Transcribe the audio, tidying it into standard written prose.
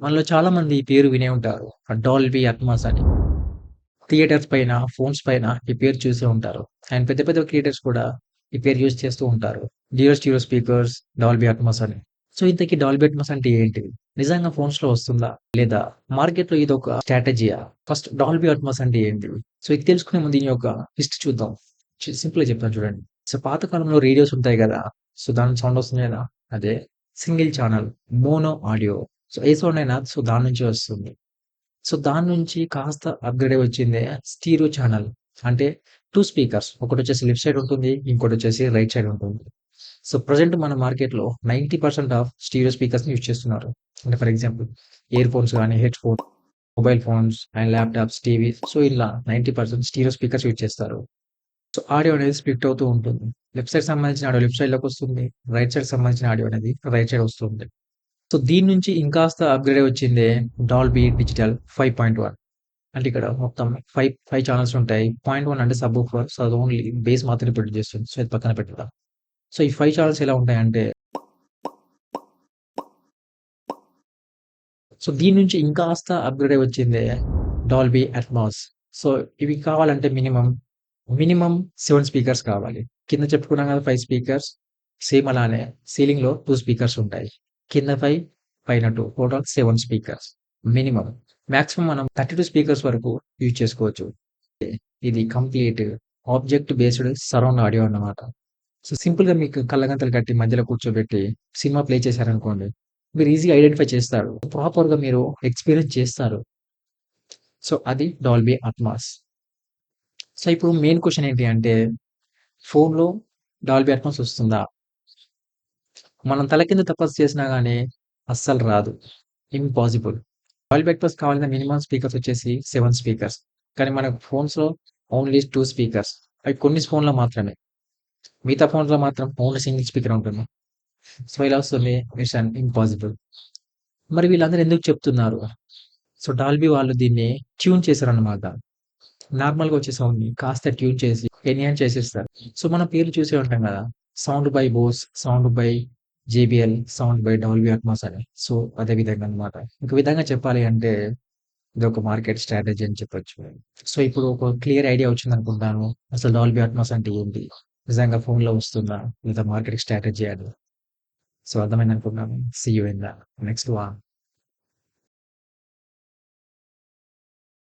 మనలో చాలా మంది ఈ పేరు వినే ఉంటారు. డాల్బీ అట్మాస్ అని. థియేటర్స్ పైన, ఫోన్స్ పైన ఈ పేరు చూసే ఉంటారు. అండ్ పెద్ద పెద్ద క్రియేటర్స్ కూడా ఈ పేరు యూజ్ చేస్తూ ఉంటారు. Jio stereo speakers, Dolby Atmos అని. సో, ఇంతకీ డాల్బీ అట్మాస్ అంటే ఏంటిది? నిజంగా ఫోన్స్‌లో వస్తుందా? లేదా మార్కెట్‌లో ఇదొక స్ట్రాటజీయా? ఫస్ట్ డాల్బీ అట్మాస్ అంటే ఏంటిది? సో, ఇది తెలుసుకునే ముందు దీని యొక్క హిస్టరీ చూద్దాం. సింపుల్‌గా చెప్తాను చూడండి. సో, పాత కాలంలో రేడియోస్ ఉంటాయి గదా! సో, దాని సౌండ్ వస్తుంది గదా! అదే single channel mono audio. So, ఏ సౌండ్ అయినా సో, దాని నుంచే వస్తుంది. సో, దాని నుంచి కాస్త అప్‌గ్రేడ్ అయ్యి వచ్చిందే స్టీరియో ఛానల్. అంటే 2 స్పీకర్స్. ఒకటొచ్చేసి లెఫ్ట్ సైడ్ ఉంటుంది. ఇంకోటొచ్చేసి రైట్ సైడ్ ఉంటుంది. సో, ప్రెజెంట్ మన మార్కెట్‌లో 90% ఆఫ్ స్టీరియో స్పీకర్స్‌ని యూజ్ చేస్తున్నారు. అంటే ఫర్ ఎగ్జాంపుల్ ఇయర్ ఫోన్స్ గానీ, head phone, mobile phones and laptops, TVs so, ఇలా 90% స్టీరియో స్పీకర్స్ యూజ్ చేస్తారు. సో, ఆడియో అనేది స్ప్లిట్ అవుతూ ఉంటుంది. లెఫ్ట్ సైడ్ సంబంధించిన ఆడియో లెఫ్ట్ సైడ్‌లోకొస్తుంది. రైట్ సైడ్ సంబంధించిన ఆడియో అనేది రైట్ సైడ్ వస్తుంది. సో, దీని నుంచి ఇంకాస్త అప్‌గ్రేడ్ అయ్యి వచ్చిందే డాల్బీ డిజిటల్ 5.1. అంటే ఇక్కడ మొత్తం 5 ఛానెల్స్ ఉంటాయి. పాయింట్ 1 అంటే సబ్-వూఫర్. సో, అది ఓన్లీ బేస్ మాత్రమే ప్రొడ్యూస్ చేస్తుంది. సో, ఇది పక్కన పెట్టుదాం. సో, ఈ 5 ఛానెల్స్ ఎలా ఉంటాయంటే, సో, దీని నుంచి ఇంకాస్త అప్‌గ్రేడ్ అయ్యి వచ్చిందే డాల్బీ అట్మాస్. సో, ఇవి కావాలంటే మినిమమ్ 7 స్పీకర్స్ కావాలి. కింద చెప్పుకున్నాం కదా! 5 స్పీకర్స్. సేమ్ అలానే సీలింగ్‌లో 2 స్పీకర్స్ ఉంటాయి. కింద 5 పైన 2 టోటల్ 7 స్పీకర్స్ మినిమమ్. మాక్సిమం మనం 32 స్పీకర్స్ వరకు యూజ్ చేసుకోవచ్చు. ఇది complete object based surround audio అన్నమాట. సో, సింపుల్‌గా మీకు కళ్ళగంతలు కట్టి మధ్యలో కూర్చోబెట్టి సినిమా ప్లే చేశారనుకోండి. మీరు ఈజీగా ఐడెంటిఫై చేస్తారు. ప్రాపర్‌గా మీరు ఎక్స్‌పీరియన్స్ చేస్తారు. సో, అది డాల్బీ అట్మాస్. సో, ఇప్పుడు మెయిన్ క్వెషన్ ఏంటి అంటే ఫోన్‌లో డాల్బీ అట్మాస్ వస్తుందా? మనం తల కింద తపస్సు చేసినా గాని అస్సలు రాదు. ఇంపాసిబుల్. డాల్బీ అట్మాస్ కావాలంటే మినిమమ్ స్పీకర్స్ వచ్చేసి 7 స్పీకర్స్. కానీ మనకు ఫోన్స్‌లో ఓన్లీ 2 స్పీకర్స్. అవి కొన్ని ఫోన్‌లో మాత్రమే. మిగతా ఫోన్స్‌లో మాత్రం ఓన్లీ సింగిల్ స్పీకర్ ఉంటుంది. సో, ఇలా వస్తుంది మిషన్ ఇంపాసిబుల్. మరి వీళ్ళందరూ ఎందుకు చెప్తున్నారు? సో, డాల్బీ వాళ్ళు దీన్ని ట్యూన్ చేశారన్నమాట. నార్మల్‌గా వచ్చే సౌండ్‌ని కాస్త ట్యూన్ చేసి ఎన్హాన్స్ చేసేస్తారు. సో, మనం పేర్లు చూసే ఉంటాం గదా! Sound by Bose, sound by JBL, sound by Dolby Atmos అని. సో, అదే విధంగా అన్నమాట. ఒక విధంగా చెప్పాలి అంటే ఇదొక మార్కెట్ స్ట్రాటజీ అని చెప్పొచ్చు. సో, ఇప్పుడు ఒక క్లియర్ ఐడియా వచ్చిందనుకుంటాను. అసలు డాల్బీ అట్మాస్ అంటే ఏంటి? నిజంగా ఫోన్‌లో వస్తుందా? లేదా మార్కెట్ స్ట్రాటజీ అని. సో, అర్థమైందనుకుంటున్నాను. See you in the next one.